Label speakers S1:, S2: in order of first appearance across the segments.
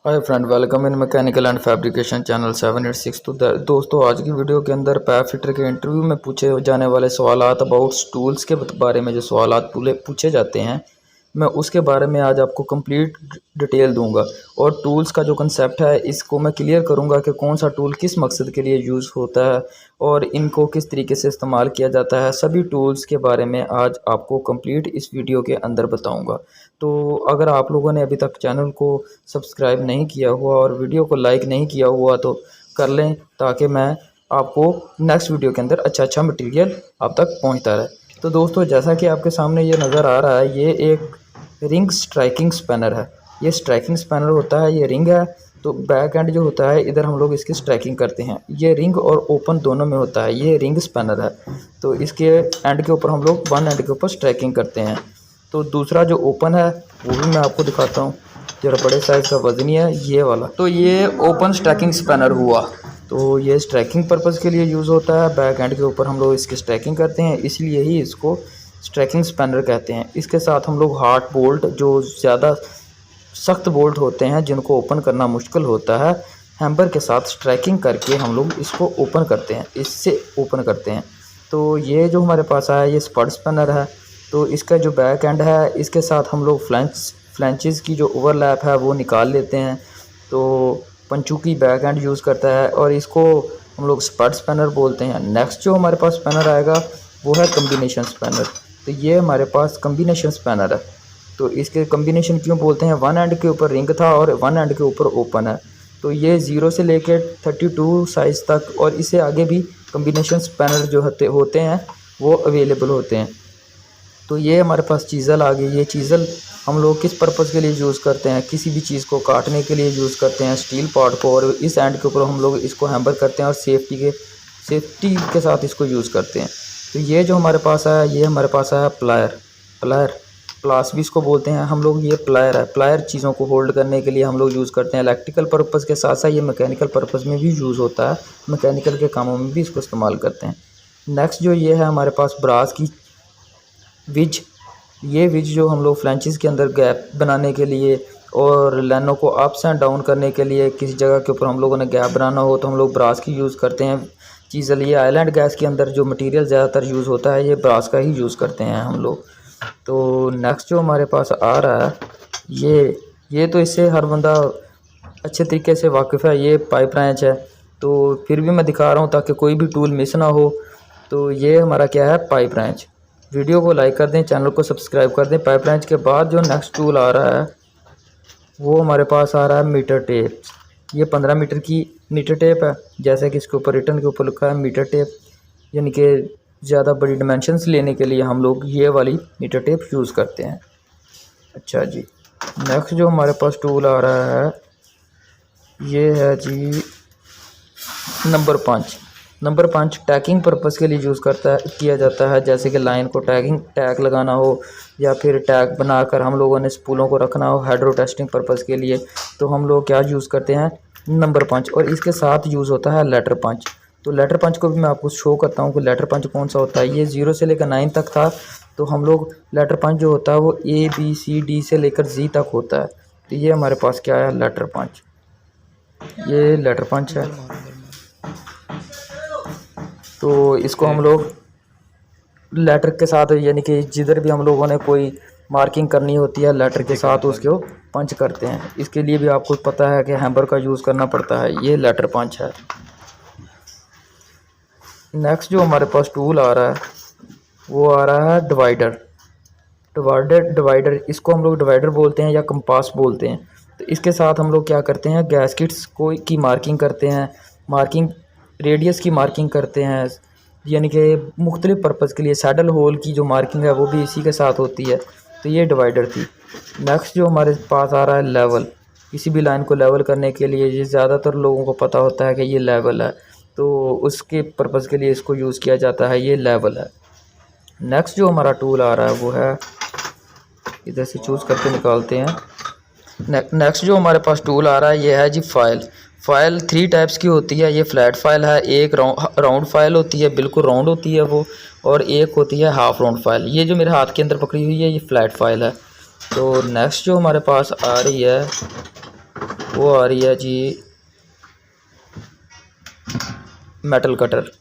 S1: Hi friend, welcome in mechanical and fabrication channel 786। तो दोस्तों, आज की वीडियो के अंदर पैप फिटर के इंटरव्यू में पूछे जाने वाले सवालात अबाउट टूल्स के बारे में जो सवालात पूछे जाते हैं, मैं उसके बारे में आज आपको कंप्लीट डिटेल दूंगा। और टूल्स का जो कंसेप्ट है इसको मैं क्लियर करूंगा कि कौन सा टूल किस मकसद के लिए यूज़ होता है और इनको किस तरीके से इस्तेमाल किया जाता है। सभी टूल्स के बारे में आज आपको कंप्लीट इस वीडियो के अंदर बताऊंगा। तो अगर आप लोगों ने अभी तक चैनल को सब्सक्राइब नहीं किया हुआ और वीडियो को लाइक नहीं किया हुआ तो कर लें, ताकि मैं आपको नेक्स्ट वीडियो के अंदर अच्छा मटेरियल आप तक पहुंचता रहे। तो दोस्तों, जैसा कि आपके सामने ये नज़र आ रहा है, ये एक रिंग स्ट्राइकिंग स्पैनर है। ये स्ट्राइकिंग स्पैनर होता है, ये रिंग है। तो बैक एंड जो होता है, इधर हम लोग इसकी स्ट्राइकिंग करते हैं। ये रिंग और ओपन दोनों में होता है, ये रिंग स्पैनर है। तो इसके एंड के ऊपर हम लोग वन एंड के ऊपर स्ट्राइकिंग करते हैं। तो दूसरा जो ओपन है वो भी मैं आपको दिखाता हूँ, जरा बड़े साइज़ का वजनी है ये वाला। तो ये ओपन स्ट्राइकिंग स्पैनर हुआ। तो ये स्ट्राइकिंग पर्पज़ के लिए यूज़ होता है। बैक एंड के ऊपर हम लोग इसकी स्ट्राइकिंग करते हैं, इसलिए ही इसको स्ट्राइकिंग स्पैनर कहते हैं। इसके साथ हम लोग हार्ड बोल्ट, जो ज़्यादा सख्त बोल्ट होते हैं जिनको ओपन करना मुश्किल होता है, हैम्बर के साथ स्ट्राइकिंग करके हम लोग इसको ओपन करते हैं, इससे ओपन करते हैं। तो ये जो हमारे पास आया, ये स्पड स्पैनर है। तो इसका जो बैक एंड है, इसके साथ हम लोग फ्लैंचेस की जो ओवरलैप है वो निकाल लेते हैं। तो पंचू की बैक एंड यूज़ करता है और इसको हम लोग स्पड स्पैनर बोलते हैं। नेक्स्ट जो हमारे पास स्पैनर आएगा वो है कम्बिनेशन स्पैनर। तो ये हमारे पास कम्बिनेशन स्पैनर है। तो इसके कम्बिनेशन क्यों बोलते हैं, वन एंड के ऊपर रिंग था और वन एंड के ऊपर ओपन है। तो ये 0 से लेकर 32 साइज़ तक और इससे आगे भी कम्बिनेशन स्पैनर जो होते हैं वो अवेलेबल होते हैं। तो ये हमारे पास चीज़ल आ गई। ये चीज़ल हम लोग किस पर्पज़ के लिए यूज़ करते हैं, किसी भी चीज़ को काटने के लिए यूज़ करते हैं, स्टील पार्ट को। और इस एंड के ऊपर हम लोग इसको हैम्बर करते हैं और सेफ्टी के साथ इसको यूज़ करते हैं। तो ये जो हमारे पास आया, ये हमारे पास आया प्लायर प्लास भी इसको बोलते हैं हम लोग। ये प्लायर है। प्लायर चीज़ों को होल्ड करने के लिए हम लोग यूज़ करते हैं। इलेक्ट्रिकल पर्पज़ के साथ साथ ये मैकेनिकल पर्पज़ में भी यूज़ होता है, मैकेनिकल के कामों में भी इसको इस्तेमाल करते हैं। नेक्स्ट जो ये है हमारे पास ब्रास की विज। ये विज जो हम लोग फ्लैंचेस के अंदर गैप बनाने के लिए और लाइनों को अप्स एंड डाउन करने के लिए, किसी जगह के ऊपर हम लोगों ने गैप बनाना हो तो हम लोग ब्रास की यूज़ करते हैं। चीज़ल, ये आइलैंड गैस के अंदर जो मटेरियल ज़्यादातर यूज़ होता है, ये ब्रास का ही यूज़ करते हैं हम लोग। तो नेक्स्ट जो हमारे पास आ रहा है, ये तो इससे हर बंदा अच्छे तरीके से वाकिफ़ है। ये पाइप रेंच है। तो फिर भी मैं दिखा रहा हूँ ताकि कोई भी टूल मिस ना हो। तो ये हमारा क्या है, पाइप रेंच। वीडियो को लाइक कर दें, चैनल को सब्सक्राइब कर दें। पाइप रेंच के बाद जो नेक्स्ट टूल आ रहा है वो हमारे पास आ रहा है मीटर टेप। ये 15 मीटर की मीटर टेप है, जैसे कि इसके ऊपर रिटर्न के ऊपर लिखा है मीटर टेप। यानी कि ज़्यादा बड़ी डिमेंशंस लेने के लिए हम लोग ये वाली मीटर टेप यूज़ करते हैं। अच्छा जी, नेक्स्ट जो हमारे पास टूल आ रहा है ये है जी नंबर 5 टैगिंग पर्पज़ के लिए यूज़ किया जाता है। जैसे कि लाइन को टैग लगाना हो या फिर टैग बनाकर हम लोगों ने स्पूलों को रखना हो हाइड्रो टेस्टिंग पर्पज़ के लिए, तो हम लोग क्या यूज़ करते हैं, नंबर 5। और इसके साथ यूज़ होता है लेटर पंच। तो लेटर पंच को भी मैं आपको शो करता हूँ कि लेटर पंच कौन सा होता है। ये 0 से लेकर 9 तक था। तो हम लोग लेटर पंच जो होता है वो ABCD से लेकर Z तक होता है। तो ये हमारे पास क्या है, लेटर पंच। ये लेटर पंच है। तो इसको हम लोग लेटर के साथ, यानी कि जिधर भी हम लोगों ने कोई मार्किंग करनी होती है लेटर के साथ, उसको पंच करते हैं। इसके लिए भी आपको पता है कि हैम्बर का यूज़ करना पड़ता है। ये लेटर पंच है। नेक्स्ट जो हमारे पास टूल आ रहा है वो आ रहा है डिवाइडर। इसको हम लोग डिवाइडर बोलते हैं या कंपास बोलते हैं। तो इसके साथ हम लोग क्या करते हैं, गैस्केट्स की मार्किंग करते हैं, रेडियस की मार्किंग करते हैं। यानी कि मुख्तलिफ़ पर्पज़ के लिए सैडल होल की जो मार्किंग है वो भी इसी के साथ होती है। तो ये डिवाइडर थी। नेक्स्ट जो हमारे पास आ रहा है लेवल। किसी भी लाइन को लेवल करने के लिए, ये ज़्यादातर लोगों को पता होता है कि ये लेवल है, तो उसके पर्पज़ के लिए इसको यूज़ किया जाता है। ये लेवल है। नेक्स्ट जो हमारा टूल आ रहा है वो है, इधर से चूज़ करके निकालते हैं। नेक्स्ट जो हमारे पास टूल आ रहा है ये है जी फाइल 3 टाइप्स की होती है। ये फ्लैट फाइल है, एक राउंड फाइल होती है, बिल्कुल राउंड होती है वो, और एक होती है हाफ राउंड फाइल। ये जो मेरे हाथ के अंदर पकड़ी हुई है ये फ्लैट फाइल है। तो नेक्स्ट जो हमारे पास आ रही है वो आ रही है G metal cutter,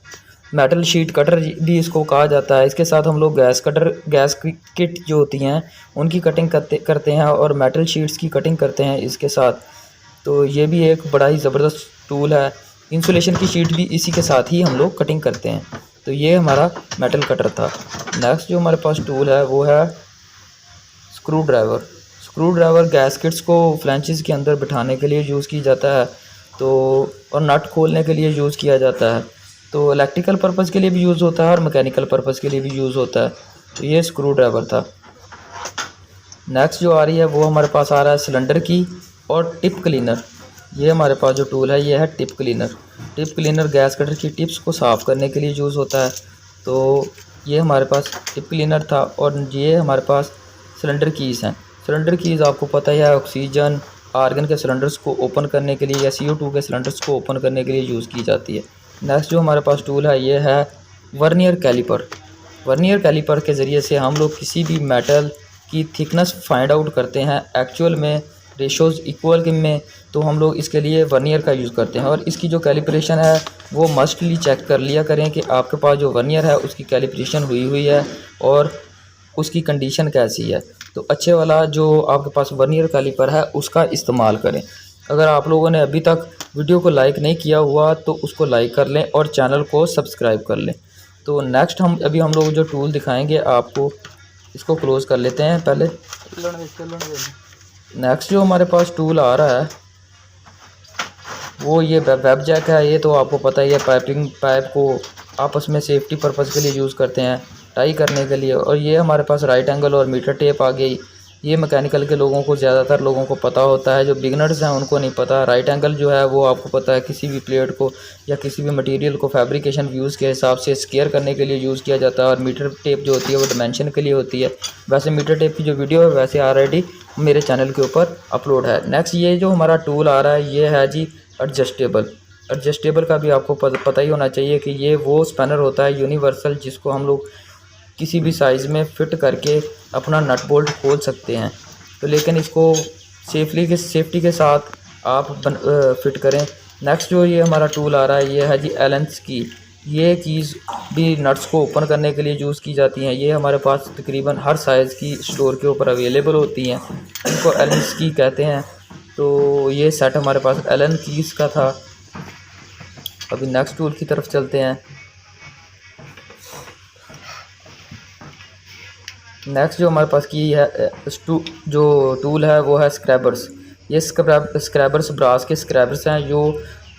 S1: metal sheet cutter भी इसको कहा जाता है। इसके साथ हम लोग गैस की किट जो होती हैं उनकी कटिंग करते हैं और मेटल शीट्स की कटिंग करते हैं इसके साथ। तो ये भी एक बड़ा ही ज़बरदस्त टूल है। इंसुलेशन की शीट भी इसी के साथ ही हम लोग कटिंग करते हैं। तो ये हमारा मेटल कटर था। नेक्स्ट जो हमारे पास टूल है वो है screw driver. Screw driver gaskets को फ्लैंचेस के अंदर बिठाने के लिए यूज़ किया जाता है, तो और नट खोलने के लिए यूज़ किया जाता है। तो इलेक्ट्रिकल पर्पज़ के लिए भी यूज़ होता है और मैकेनिकल पर्पज़ के लिए भी यूज़ होता है। तो ये स्क्रू ड्राइवर था। नेक्स्ट जो आ रही है वो हमारे पास आ रहा है सिलेंडर की और टिप क्लीनर। ये हमारे पास जो टूल है ये है tip cleaner. Tip cleaner gas cutter की टिप्स को साफ़ करने के लिए यूज़ होता है। तो ये हमारे पास टिप क्लीनर था। और ये हमारे पास सिलेंडर कीज़ हैं। सिलेंडर कीज़ आपको पता ही है, ऑक्सीजन आर्गन के सिलेंडर्स को ओपन करने के लिए या CO2 के सिलेंडर्स को ओपन करने के लिए यूज़ की जाती है। नेक्स्ट जो हमारे पास टूल है ये है वर्नियर कैलिपर। वर्नियर कैलिपर के ज़रिए से हम लोग किसी भी मेटल की थिकनेस फाइंड आउट करते हैं एक्चुअल में रेशोज़ इक्वल में। तो हम लोग इसके लिए वर्नियर का यूज़ करते हैं और इसकी जो कैलिब्रेशन है वो मस्टली चेक कर लिया करें कि आपके पास जो वर्नियर है उसकी कैलिब्रेशन हुई है और उसकी कंडीशन कैसी है। तो अच्छे वाला जो आपके पास वर्नियर कैलिपर है उसका इस्तेमाल करें। अगर आप लोगों ने अभी तक वीडियो को लाइक नहीं किया हुआ तो उसको लाइक कर लें और चैनल को सब्सक्राइब कर लें। तो नेक्स्ट हम लोग जो टूल दिखाएंगे आपको, इसको क्लोज़ कर लेते हैं पहले। नेक्स्ट जो हमारे पास टूल आ रहा है वो ये वेब जैक है। ये तो आपको पता ही है, पाइप को आपस में सेफ्टी पर्पज़ के लिए यूज़ करते हैं, टाई करने के लिए। और ये हमारे पास राइट एंगल और मीटर टेप आ गई। ये मैकेनिकल के लोगों को, ज़्यादातर लोगों को पता होता है, जो बिगनर्स हैं उनको नहीं पता। राइट एंगल जो है वो आपको पता है किसी भी प्लेट को या किसी भी मटेरियल को फैब्रिकेशन व्यूज़ के हिसाब से स्क्वायर करने के लिए यूज़ किया जाता है। और मीटर टेप जो होती है वो डिमेंशन के लिए होती है। वैसे मीटर टेप की जो वीडियो है वैसे ऑलरेडी मेरे चैनल के ऊपर अपलोड है। नेक्स्ट ये जो हमारा टूल आ रहा है ये है जी एडजस्टेबल। एडजस्टेबल का भी आपको पता ही होना चाहिए कि ये वो स्पैनर होता है यूनिवर्सल, जिसको हम लोग किसी भी साइज़ में फ़िट करके अपना नट बोल्ट खोल सकते हैं। तो लेकिन इसको सेफ्टी के साथ आप फिट करें। नेक्स्ट जो ये हमारा टूल आ रहा है ये है जी एलेंस की। ये कीज़ भी नट्स को ओपन करने के लिए यूज़ की जाती हैं। ये हमारे पास तकरीबन हर साइज़ की स्टोर के ऊपर अवेलेबल होती हैं, इनको एलेंस की कहते हैं। तो ये सेट हमारे पास एलन कीज़ का था। अभी नेक्स्ट टूल की तरफ चलते हैं। नेक्स्ट जो हमारे पास की है जो टूल है वो है स्क्रैबर्स। ये स्क्रैबर्स ब्रास के स्क्रैबर्स हैं जो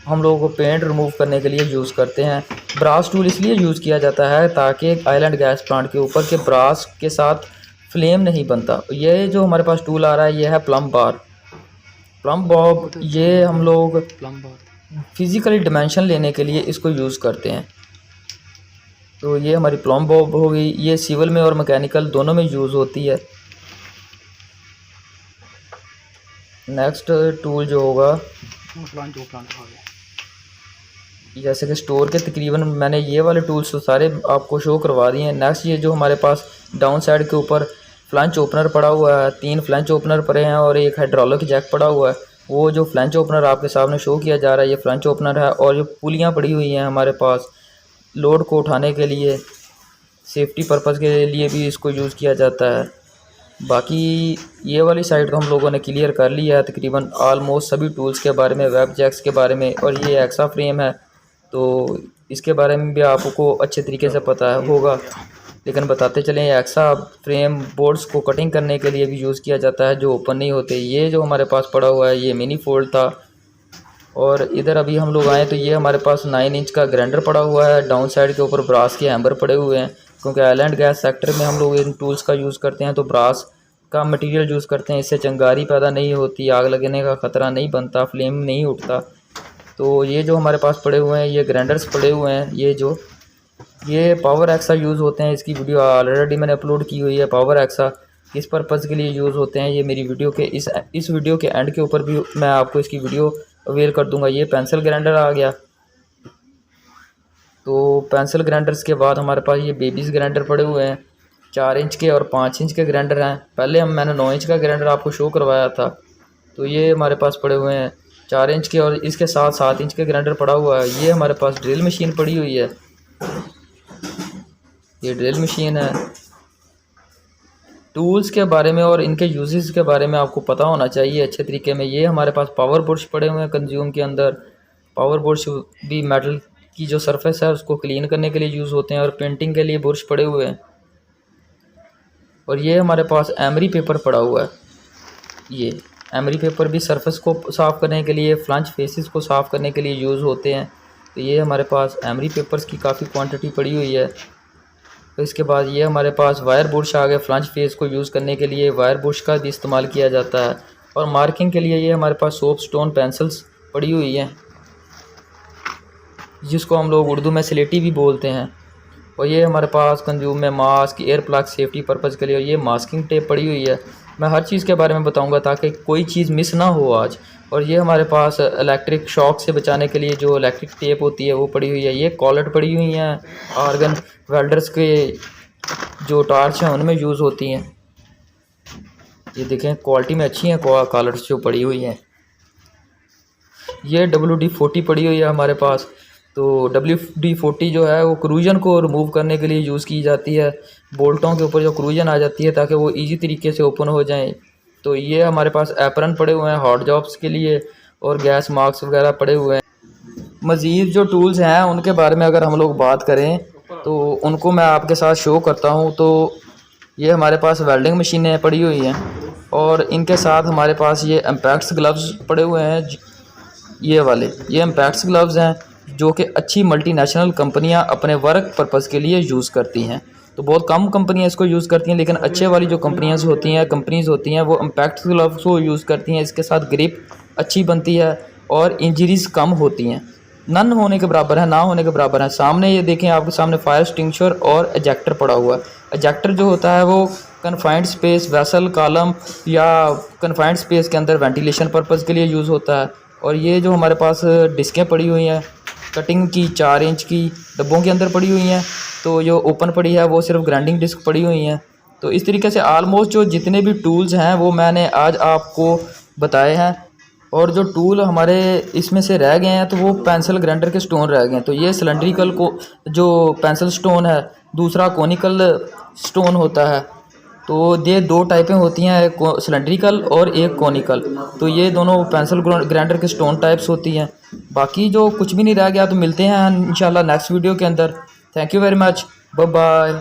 S1: हम लोगों को पेंट रिमूव करने के लिए यूज़ करते हैं। ब्रास टूल इसलिए यूज़ किया जाता है ताकि आइलैंड गैस प्लांट के ऊपर के ब्रास के साथ फ्लेम नहीं बनता। ये जो हमारे पास टूल आ रहा है ये है प्लम बॉब। ये हम लोग फिज़िकली डिमेंशन लेने के लिए इसको यूज़ करते हैं। तो ये हमारी प्लम बॉब हो गई। ये सिविल में और मैकेनिकल दोनों में यूज़ होती है। नेक्स्ट टूल जो होगा जैसे कि स्टोर के तकरीबन मैंने ये वाले टूल्स तो सारे आपको शो करवा दिए हैं। नेक्स्ट ये जो हमारे पास डाउन साइड के ऊपर फ्लैंच ओपनर पड़ा हुआ है, 3 फ्लैंच ओपनर पड़े हैं और एक हाइड्रोलिक जैक पड़ा हुआ है। वो जो फ्लैंच ओपनर आपके सामने शो किया जा रहा है ये फ्लैंच ओपनर है। और जो पुलियाँ पड़ी हुई हैं हमारे पास लोड को उठाने के लिए, सेफ्टी पर्पज़ के लिए भी इसको यूज़ किया जाता है। बाकी ये वाली साइड तो हम लोगों ने क्लियर कर लिया है तकरीबन आलमोस्ट सभी टूल्स के बारे में, वेब जैक्स के बारे में। और ये एक्सा फ्रेम है तो इसके बारे में भी आपको अच्छे तरीके से पता होगा, लेकिन बताते चलें। एक्सा फ्रेम बोर्ड्स को कटिंग करने के लिए भी यूज़ किया जाता है जो ओपन नहीं होते। ये जो हमारे पास पड़ा हुआ है ये मिनी फोल्ड था। और इधर अभी हम लोग आए तो ये हमारे पास 9 इंच का ग्राइंडर पड़ा हुआ है। डाउन साइड के ऊपर ब्रास के हैम्बर पड़े हुए हैं, क्योंकि आइलैंड गैस सेक्टर में हम लोग इन टूल्स का यूज़ करते हैं तो ब्रास का मटेरियल यूज़ करते हैं। इससे चिंगारी पैदा नहीं होती, आग लगने का ख़तरा नहीं बनता, फ्लेम नहीं उठता। तो ये जो हमारे पास पड़े हुए हैं ये ग्राइंडर्स पड़े हुए हैं। ये पावर एक्सा यूज़ होते हैं। इसकी वीडियो ऑलरेडी मैंने अपलोड की हुई है। पावर एक्सा किस पर्पज़ के लिए यूज़ होते हैं ये मेरी वीडियो के इस वीडियो के एंड के ऊपर भी मैं आपको इसकी वीडियो अवेल कर दूंगा। ये पेंसिल ग्राइंडर आ गया। तो पेंसिल ग्राइंडर्स के बाद हमारे पास ये बेबीज़ ग्राइंडर पड़े हुए हैं। 4 इंच के और 5 इंच के ग्राइंडर हैं। पहले मैंने 9 इंच का ग्राइंडर आपको शो करवाया था। तो ये हमारे पास पड़े हुए हैं 4 इंच के, और इसके साथ 7 इंच के ग्राइंडर पड़ा हुआ है। ये हमारे पास ड्रिल मशीन पड़ी हुई है, ये ड्रिल मशीन है। टूल्स के बारे में और इनके यूजेस के बारे में आपको पता होना चाहिए अच्छे तरीके में। ये हमारे पास पावर बुश पड़े हुए हैं कंज्यूम के अंदर। पावर बुश भी मेटल की जो सरफेस है उसको क्लीन करने के लिए यूज़ होते हैं, और पेंटिंग के लिए बुश पड़े हुए हैं। और ये हमारे पास एमरी पेपर पड़ा हुआ है। ये एमरी पेपर भी सरफेस को साफ़ करने के लिए, फ्लंच फेसेस को साफ़ करने के लिए यूज़ होते हैं। तो ये हमारे पास एमरी पेपर्स की काफ़ी क्वांटिटी पड़ी हुई है। तो इसके बाद ये हमारे पास वायर बुश आ गए। फ्लंच फेस को यूज़ करने के लिए वायर बुश का भी इस्तेमाल किया जाता है। और मार्किंग के लिए ये हमारे पास सोप स्टोन पेंसिल्स पड़ी हुई हैं, जिसको हम लोग उर्दू में स्लेटी भी बोलते हैं। और ये हमारे पास कंज्यूम में mask, air plug safety purpose के लिए, और ये मास्किंग टेप पड़ी हुई है। मैं हर चीज़ के बारे में बताऊंगा ताकि कोई चीज़ मिस ना हो आज। और ये हमारे पास इलेक्ट्रिक शॉक से बचाने के लिए जो इलेक्ट्रिक टेप होती है वो पड़ी हुई है। ये कॉलर पड़ी हुई हैं, आर्गन वेल्डर्स के जो टार्च हैं उनमें यूज़ होती हैं। ये देखें क्वालिटी में अच्छी हैं कॉलर्स जो पड़ी हुई हैं। ये WD-40 पड़ी हुई है हमारे पास। तो WD-40 जो है वो क्रूजन को रिमूव करने के लिए यूज़ की जाती है। बोल्टों के ऊपर जो क्रूजन आ जाती है ताकि वो इजी तरीके से ओपन हो जाएं। तो ये हमारे पास एप्रन पड़े हुए हैं हॉट जॉब्स के लिए, और गैस मास्क वगैरह पड़े हुए हैं। मज़ीद जो टूल्स हैं उनके बारे में अगर हम लोग बात करें तो उनको मैं आपके साथ शो करता हूँ। तो ये हमारे पास वेल्डिंग मशीनें पड़ी हुई हैं, और इनके साथ हमारे पास ये इम्पैक्ट्स ग्लव्स पड़े हुए हैं। ये वाले ये इम्पैक्ट्स ग्लव्स हैं जो कि अच्छी मल्टीनेशनल कंपनियां अपने वर्क पर्पज़ के लिए यूज़ करती हैं। तो बहुत कम कंपनियां इसको यूज़ करती हैं, लेकिन अच्छे वाली जो कंपनीज़ होती हैं वो इम्पैक्ट्स ग्लव्स को यूज़ करती हैं। इसके साथ ग्रिप अच्छी बनती है और इंजरीज़ कम होती हैं। नन होने के बराबर है, ना होने के बराबर है। सामने ये देखें, आपके सामने फायर एक्सटिंग्विशर और एजेक्टर पड़ा हुआ है। एजेक्टर जो होता है वो कन्फाइंड स्पेस, वेसल, कॉलम या कन्फाइंड स्पेस के अंदर वेंटिलेशन पर्पज़ के लिए यूज़ होता है। और ये जो हमारे पास डिस्कें पड़ी हुई हैं कटिंग की, 4 इंच की डब्बों के अंदर पड़ी हुई हैं। तो जो ओपन पड़ी है वो सिर्फ ग्राइंडिंग डिस्क पड़ी हुई हैं। तो इस तरीके से आलमोस्ट जो जितने भी टूल्स हैं वो मैंने आज आपको बताए हैं। और जो टूल हमारे इसमें से रह गए हैं तो वो पेंसिल ग्राइंडर के स्टोन रह गए हैं। तो ये सिलेंड्रिकल को जो पेंसिल स्टोन है, दूसरा कोनिकल स्टोन होता है। तो ये 2 टाइपें होती हैं, एक सिलेंड्रिकल और एक कोनिकल। तो ये दोनों पेंसिल ग्राइंडर के स्टोन टाइप्स होती हैं। बाकी जो कुछ भी नहीं रह गया तो मिलते हैं इंशाल्लाह नेक्स्ट वीडियो के अंदर। Thank you very much, bye bye.